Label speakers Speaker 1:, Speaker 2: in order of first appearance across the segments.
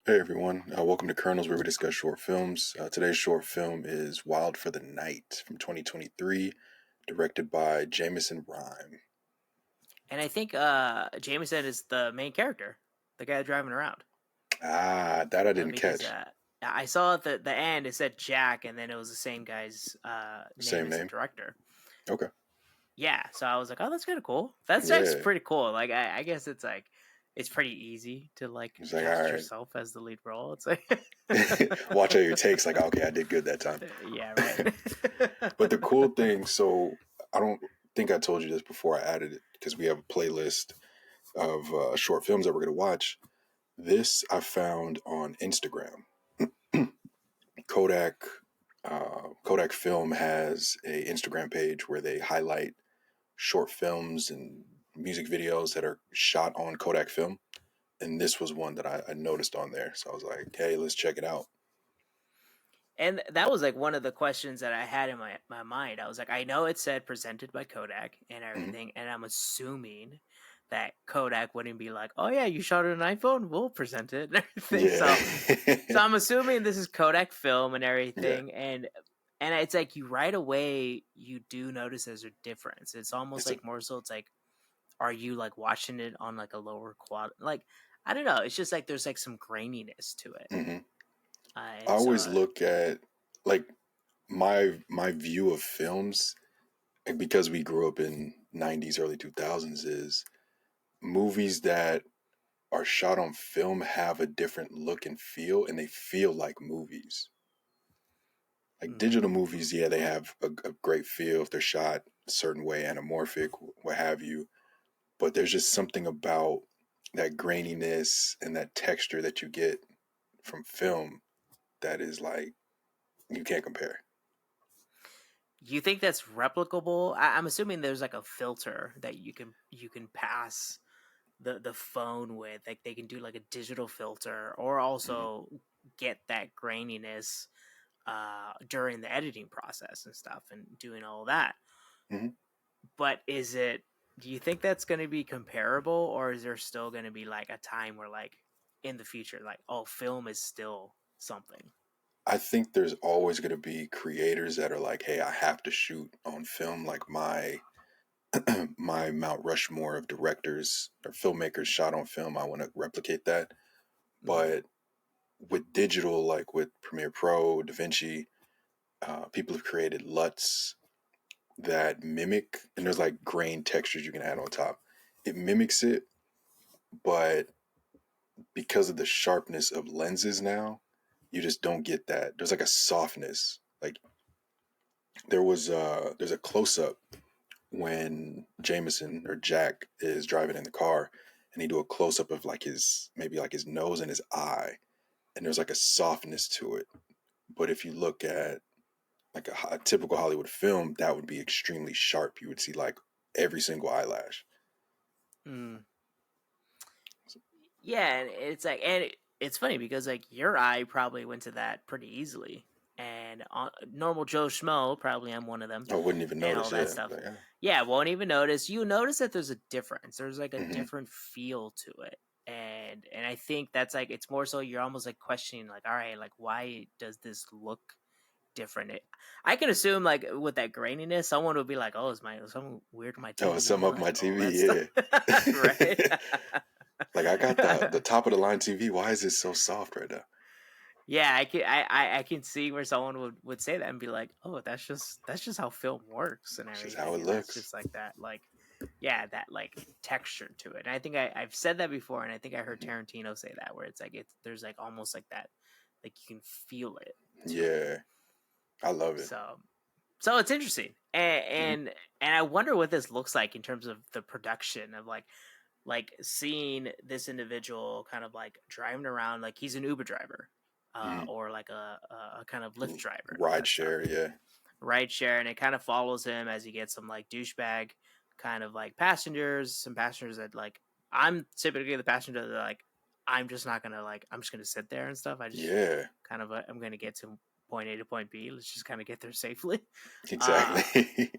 Speaker 1: Hey everyone, welcome to Kernels where we discuss short films. Today's short film is Wild for the Night from 2023, directed by Jamieson Rhyme.
Speaker 2: And I think Jameson is the main character, the guy driving around.
Speaker 1: Ah, that I didn't
Speaker 2: Because
Speaker 1: catch.
Speaker 2: I saw at the end it said Jack, and then it was the same guy's name
Speaker 1: Same
Speaker 2: as the
Speaker 1: name.
Speaker 2: director.
Speaker 1: Okay.
Speaker 2: Yeah, so I was like, oh, that's kind of cool. That's actually
Speaker 1: Yeah.
Speaker 2: pretty cool. Like, I guess it's like it's pretty easy to like
Speaker 1: It's like,
Speaker 2: cast
Speaker 1: all
Speaker 2: yourself as the lead role. It's like,
Speaker 1: right. Watch out your takes. Like, okay, I did good that time.
Speaker 2: yeah, right.
Speaker 1: But the cool thing, so I don't think I told you this before I added it because we have a playlist of short films that we're going to watch. This I found on Instagram. Kodak Kodak Film has a Instagram page where they highlight short films and music videos that are shot on Kodak film, and this was one that I noticed on there. So I was like, "Hey, let's check it out."
Speaker 2: And that was like one of the questions that I had in my mind. I was like, I know it said presented by Kodak and
Speaker 1: Hmm.
Speaker 2: everything, and I'm assuming that Kodak wouldn't be like, oh yeah, you shot it on an iPhone, we'll present it and everything.
Speaker 1: Yeah,
Speaker 2: So I'm assuming this is Kodak film and
Speaker 1: yeah.
Speaker 2: everything, and it's like you right away you do notice there's a difference. It's almost
Speaker 1: It's a
Speaker 2: like more so it's like, are you like watching it on like a lower quad? Like I don't know. It's just like there's like some graininess to it,
Speaker 1: hmm I
Speaker 2: and
Speaker 1: always
Speaker 2: so
Speaker 1: look at like my view of films, like, because we grew up in '90s, early 2000s, is movies that are shot on film have a different look and feel, and they feel like movies. Like
Speaker 2: mm,
Speaker 1: digital movies, yeah, they have a great feel if they're shot a certain way, anamorphic, what have you. But there's just something about that graininess and that texture that you get from film that is like you can't compare.
Speaker 2: you think that's replicable? I'm assuming there's like a filter that you can pass the phone with. Like they can do like a digital filter, or
Speaker 1: Hmm.
Speaker 2: also get that graininess during the editing process and stuff, and doing all that.
Speaker 1: Hmm.
Speaker 2: But is it? Do you think that's going to be comparable, or is there still going to be like a time where like in the future, like oh, film is still something?
Speaker 1: I think there's always going to be creators that are like, "Hey, I have to shoot on film." Like my Mount Rushmore of directors or filmmakers shot on film. I want to replicate that,
Speaker 2: Mm-hmm.
Speaker 1: but with digital, like with Premiere Pro, DaVinci, people have created LUTs that mimic, and there's
Speaker 2: True.
Speaker 1: like grain textures you can add on top. It mimics it, but because of the sharpness of lenses now, you just don't get that. There's like a softness. Like there's a close up when Jameson or Jack is driving in the car, and he do a close up of like his maybe like his nose and his eye, and there's like a softness to it. But if you look at like a typical Hollywood film, that would be extremely sharp. You would see like every single eyelash.
Speaker 2: Mm. Yeah, and it's like, and it's funny because like your eye probably went to that pretty easily, and normal Joe Schmo probably I'm one of them,
Speaker 1: I wouldn't even
Speaker 2: and all
Speaker 1: notice.
Speaker 2: that
Speaker 1: Yeah,
Speaker 2: stuff.
Speaker 1: like, yeah.
Speaker 2: Yeah, won't even notice. You notice that there's a difference. There's like a
Speaker 1: Hmm.
Speaker 2: different feel to it, and I think that's like it's more so you're almost like questioning like, all right, like why does this look different? I can assume like with that graininess, someone would be like, oh, is my something weird to my
Speaker 1: Oh, some
Speaker 2: TV,
Speaker 1: of my
Speaker 2: like all that
Speaker 1: TV,
Speaker 2: stuff, right?
Speaker 1: yeah. Like I got the top of the line TV. Why is it so soft right now?
Speaker 2: Yeah, I can see where someone would say that and be like, "Oh, that's just how film works and
Speaker 1: It's just how
Speaker 2: everything,"
Speaker 1: it
Speaker 2: and that's
Speaker 1: looks.
Speaker 2: just like that, like, yeah, that like texture to it. And I think I've said that before, and I think I heard
Speaker 1: Hmm.
Speaker 2: Tarantino say that, where it's like it's there's like almost like that, like you can feel it to it.
Speaker 1: Yeah, I love it.
Speaker 2: So so it's interesting,
Speaker 1: Hmm.
Speaker 2: and I wonder what this looks like in terms of the production of like seeing this individual kind of like driving around like he's an Uber driver,
Speaker 1: Hmm.
Speaker 2: or like a kind of Lyft driver and all
Speaker 1: Ride
Speaker 2: that stuff.
Speaker 1: share, yeah.
Speaker 2: Ride share, and it kind of follows him as he gets some like douchebag kind of like passengers, some passengers that like I'm typically the passenger that like I'm just not gonna like I'm just gonna sit there and stuff. I just
Speaker 1: Yeah,
Speaker 2: kind of I'm gonna get to point A to point B. Let's just kind of get there safely. Uh,
Speaker 1: exactly.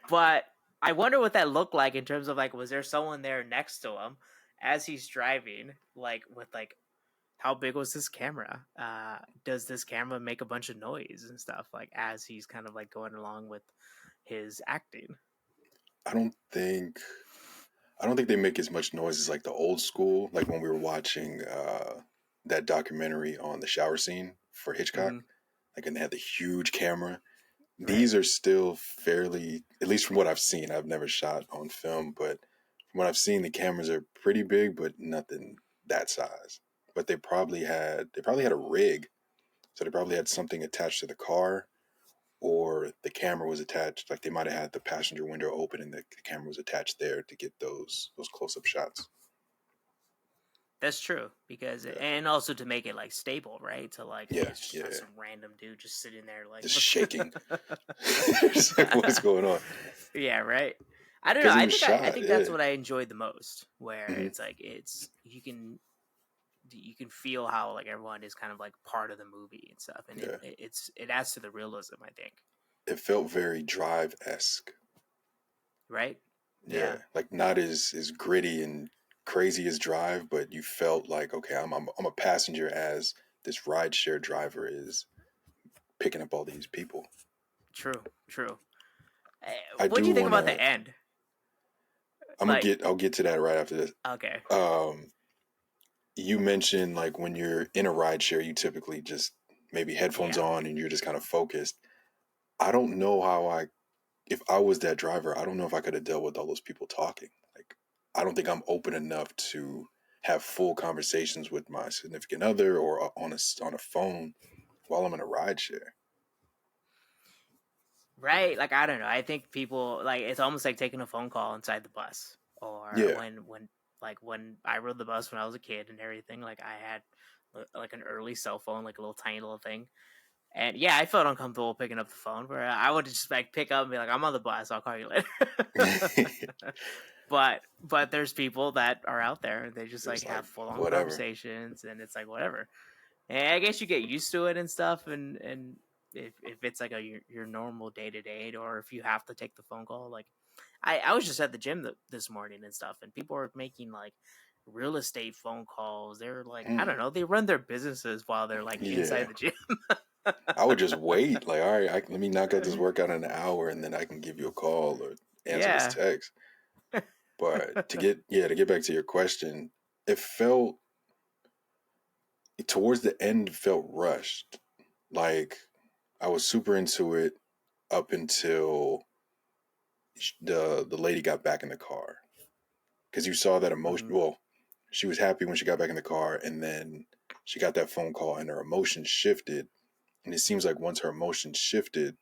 Speaker 2: but I wonder what that looked like in terms of like, was there someone there next to him as he's driving, like with like how big was this camera? Does this camera make a bunch of noise and stuff like as he's kind of like going along with his acting?
Speaker 1: I don't think I don't think they make as much noise as like the old school, like when we were watching that documentary on the shower scene for Hitchcock,
Speaker 2: Hmm.
Speaker 1: like and they had the huge camera.
Speaker 2: Right.
Speaker 1: These are still fairly, at least from what I've seen. I've never shot on film, but from what I've seen, the cameras are pretty big, but nothing that size. But they probably had a rig, so they probably had something attached to the car, or the camera was attached. Like they might have had the passenger window open and the camera was attached there to get those close up shots.
Speaker 2: That's true because
Speaker 1: Yeah,
Speaker 2: and also to make it like stable, right? To like
Speaker 1: yeah,
Speaker 2: it's just
Speaker 1: yeah.
Speaker 2: not some random dude just sitting there like
Speaker 1: Just
Speaker 2: what's
Speaker 1: shaking. It's like what's going on?
Speaker 2: yeah, right. I don't know.
Speaker 1: Because he
Speaker 2: I
Speaker 1: was
Speaker 2: think I
Speaker 1: shot.
Speaker 2: think
Speaker 1: Yeah.
Speaker 2: that's what I enjoyed the most, where
Speaker 1: Hmm.
Speaker 2: it's like it's you can feel how like everyone is kind of like part of the movie and stuff, and
Speaker 1: Yeah.
Speaker 2: it adds to the realism. I think,
Speaker 1: It felt very Drive esque.
Speaker 2: right?
Speaker 1: Yeah,
Speaker 2: Yeah,
Speaker 1: like not as gritty and crazy as Drive, but you felt like okay, I'm a passenger as this rideshare driver is picking up all these people.
Speaker 2: true, true.
Speaker 1: I
Speaker 2: What do
Speaker 1: do
Speaker 2: you think
Speaker 1: want
Speaker 2: about the
Speaker 1: to.
Speaker 2: end?
Speaker 1: I'm gonna
Speaker 2: Like,
Speaker 1: get. I'll get to that right after this.
Speaker 2: okay,
Speaker 1: Um, you mentioned like when you're in a rideshare, you typically just maybe headphones
Speaker 2: yeah,
Speaker 1: on and you're just kind of focused. I don't know how if I was that driver, I don't know if I could have dealt with all those people talking. Like, I don't think I'm open enough to have full conversations with my significant other or on a phone while I'm in a ride share.
Speaker 2: right. Like, I don't know. I think people like it's almost like taking a phone call inside the bus, or
Speaker 1: Yeah,
Speaker 2: when I rode the bus when I was a kid and everything. Like, I had like an early cell phone, like a little tiny little thing. And yeah, I felt uncomfortable picking up the phone. Where I would just like pick up and be like, "I'm on the bus. I'll call you later." But there's people that are out there and they just like
Speaker 1: just like
Speaker 2: have full on
Speaker 1: whatever.
Speaker 2: conversations, and it's like whatever. And I guess you get used to it and stuff. And if it's like your normal day to day, or if you have to take the phone call, like I was just at the gym this morning and stuff, and people are making like real estate phone calls. They're like, I don't
Speaker 1: Mm,
Speaker 2: know, they run their businesses while they're like inside
Speaker 1: yeah,
Speaker 2: the gym.
Speaker 1: I would just wait. Like, all right, let me knock out this workout in an hour, and then I can give you a call or answer this
Speaker 2: Yeah.
Speaker 1: text. But to get back to your question, it felt towards the end felt rushed. Like I was super into it up until the lady got back in the car because you saw that emotion.
Speaker 2: Mhm.
Speaker 1: Well, she was happy when she got back in the car, and then she got that phone call, and her emotions shifted. And it seems like once her emotions shifted,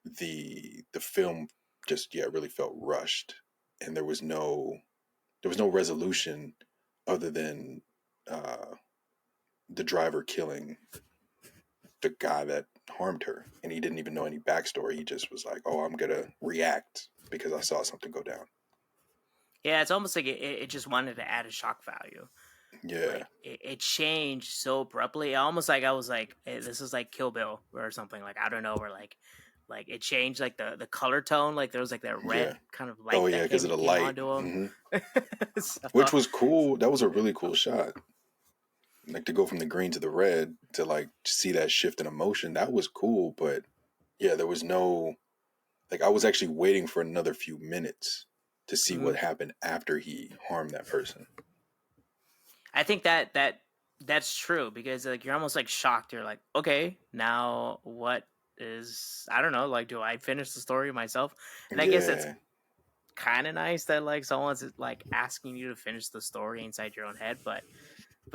Speaker 1: the film just really felt rushed, and there was no resolution other than uh, the driver killing the guy that harmed her, and he didn't even know any backstory. He just was like, "Oh, I'm gonna react because I saw something go down."
Speaker 2: Yeah, it's almost like it just wanted to add a shock value.
Speaker 1: Yeah,
Speaker 2: Like it changed so abruptly. Almost like I was like, this is like Kill Bill or something. Like I don't know, where like it changed like the color tone. Like there was like that
Speaker 1: yeah.
Speaker 2: red kind of
Speaker 1: Oh
Speaker 2: light
Speaker 1: yeah,
Speaker 2: that
Speaker 1: because of the
Speaker 2: came
Speaker 1: light,
Speaker 2: onto him. So
Speaker 1: which was cool. That was a really cool shot. Like to go from the green to the red to like see that shift in emotion. That was cool, but yeah, there was no like I was actually waiting for another few minutes to see what
Speaker 2: mhm.
Speaker 1: happened after he harmed that person.
Speaker 2: I think that's true because like you're almost like shocked. You're like, okay, now what is I don't know. Like, do I finish the story myself? And I guess that's
Speaker 1: Yeah,
Speaker 2: kind of nice that like someone's like asking you to finish the story inside your own head, but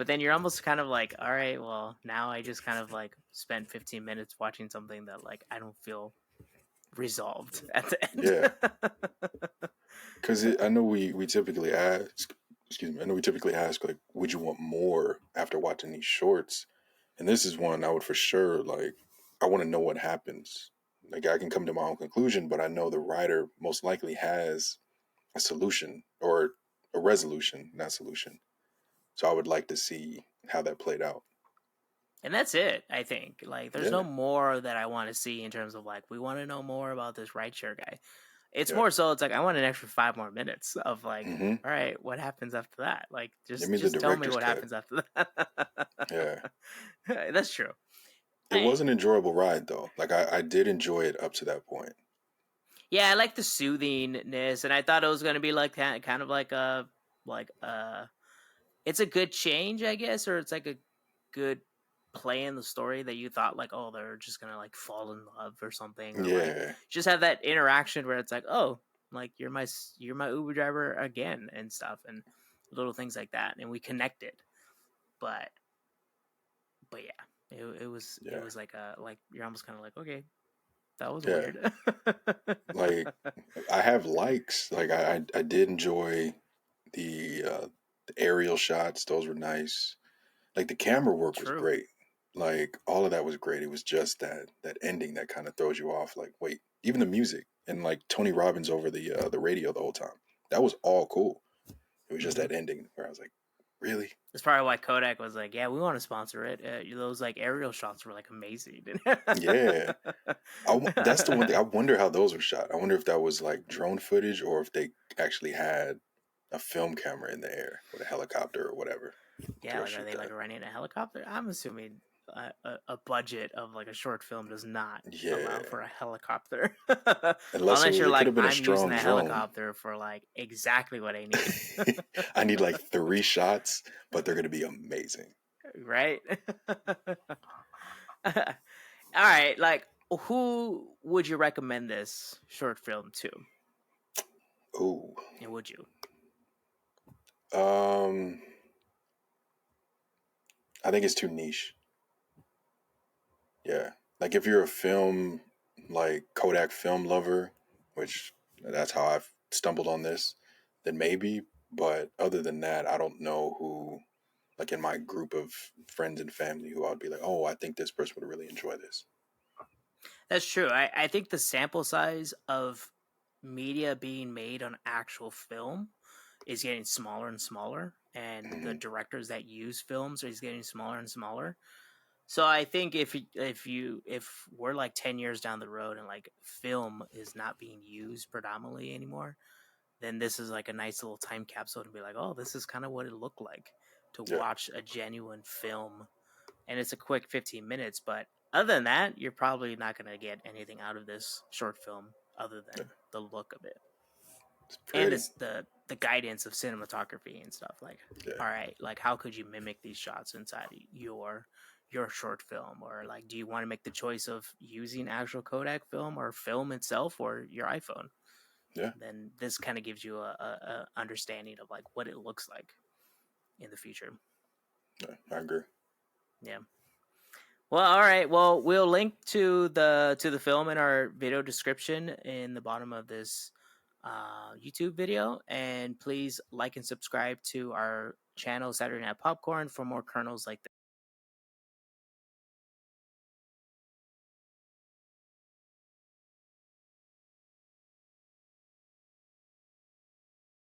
Speaker 2: then you're almost kind of like, all right, well, now I just kind of like spent 15 minutes watching something that like I don't feel resolved at the
Speaker 1: yeah.
Speaker 2: end.
Speaker 1: Because I know we typically ask, excuse me, I know we typically ask like, would you want more after watching these shorts? And this is one I would for sure like. I want to know what happens. Like I can come to my own conclusion, but I know the writer most likely has a solution or a resolution, not solution. So I would like to see how that played out.
Speaker 2: And that's it, I think. Like there's
Speaker 1: Yeah,
Speaker 2: no more that I want to see in terms of like we want to know more about this rideshare guy. It's
Speaker 1: Yeah.
Speaker 2: more so it's like I want an extra 5 more minutes of like,
Speaker 1: Hmm.
Speaker 2: all right, what happens after that? Like
Speaker 1: Give
Speaker 2: just
Speaker 1: me the
Speaker 2: just tell me
Speaker 1: director's
Speaker 2: what
Speaker 1: cut.
Speaker 2: happens after that.
Speaker 1: Yeah.
Speaker 2: That's true.
Speaker 1: It
Speaker 2: I,
Speaker 1: was an enjoyable ride though. Like I did enjoy it up to that point.
Speaker 2: yeah, I like the soothingness, and I thought it was gonna be like kind of like it's a good change, I guess, or it's like a good play in the story that you thought like, oh, they're just gonna like fall in love or something, or like
Speaker 1: Yeah.
Speaker 2: just have that interaction where it's like, oh, like you're my Uber driver again and stuff, and little things like that, and we connected. But yeah, it
Speaker 1: Yeah.
Speaker 2: was like you're almost kind of like, okay, that was
Speaker 1: Yeah.
Speaker 2: weird.
Speaker 1: Like I have likes. Like I did enjoy the aerial shots. Those were nice. Like the camera work was
Speaker 2: True.
Speaker 1: great. Like all of that was great. It was just that ending that kind of throws you off. Like wait, even the music and like Tony Robbins over the radio the whole time. That was all cool. It was just
Speaker 2: Hmm.
Speaker 1: that ending where I was like, really?
Speaker 2: That's probably why Kodak was like, "Yeah, we want to sponsor it." Those like aerial shots were like amazing.
Speaker 1: Yeah. That's the one thing. I wonder how those were shot. I wonder if that was like drone footage or if they actually had a film camera in the air with a helicopter or whatever to
Speaker 2: Yeah,
Speaker 1: go
Speaker 2: like are
Speaker 1: shoot
Speaker 2: they like
Speaker 1: that.
Speaker 2: renting a helicopter? I'm assuming a budget of like a short film does not allow
Speaker 1: Yeah.
Speaker 2: for a helicopter,
Speaker 1: Unless
Speaker 2: unless you're
Speaker 1: it could
Speaker 2: like,
Speaker 1: have been a
Speaker 2: I'm using
Speaker 1: strong
Speaker 2: the
Speaker 1: drone.
Speaker 2: helicopter for like exactly what I need,
Speaker 1: I need like 3 shots, but they're gonna be amazing.
Speaker 2: right? All right, like who would you recommend this short film to,
Speaker 1: Ooh.
Speaker 2: and would you?
Speaker 1: Um I think it's too niche. Yeah. Like if you're a film like Kodak film lover, which that's how I've stumbled on this, then maybe. But other than that, I don't know who like in my group of friends and family who I'd be like, oh, I think this person would really enjoy this.
Speaker 2: That's true. I think the sample size of media being made on actual film is getting smaller and smaller, and the
Speaker 1: Hmm.
Speaker 2: directors that use films is getting smaller and smaller. So I think if we're like 10 years down the road and like film is not being used predominantly anymore, then this is like a nice little time capsule to be like, oh, this is kind of what it looked like to
Speaker 1: Yeah,
Speaker 2: watch a genuine film, and it's a quick 15 minutes. But other than that, you're probably not going to get anything out of this short film other
Speaker 1: yeah,
Speaker 2: than the look of it
Speaker 1: it's
Speaker 2: and
Speaker 1: pretty.
Speaker 2: it's the guidance of cinematography and stuff. Like,
Speaker 1: Yeah,
Speaker 2: all right, like how could you mimic these shots inside your short film, or like do you want to make the choice of using actual Kodak film or film itself or your iPhone?
Speaker 1: yeah,
Speaker 2: Then this kind of gives you a understanding of like what it looks like in the future.
Speaker 1: yeah, I agree.
Speaker 2: Yeah. Well, all right. Well, we'll link to the film in our video description in the bottom of this YouTube video, and please like and subscribe to our channel Saturday Night Popcorn for more kernels like this.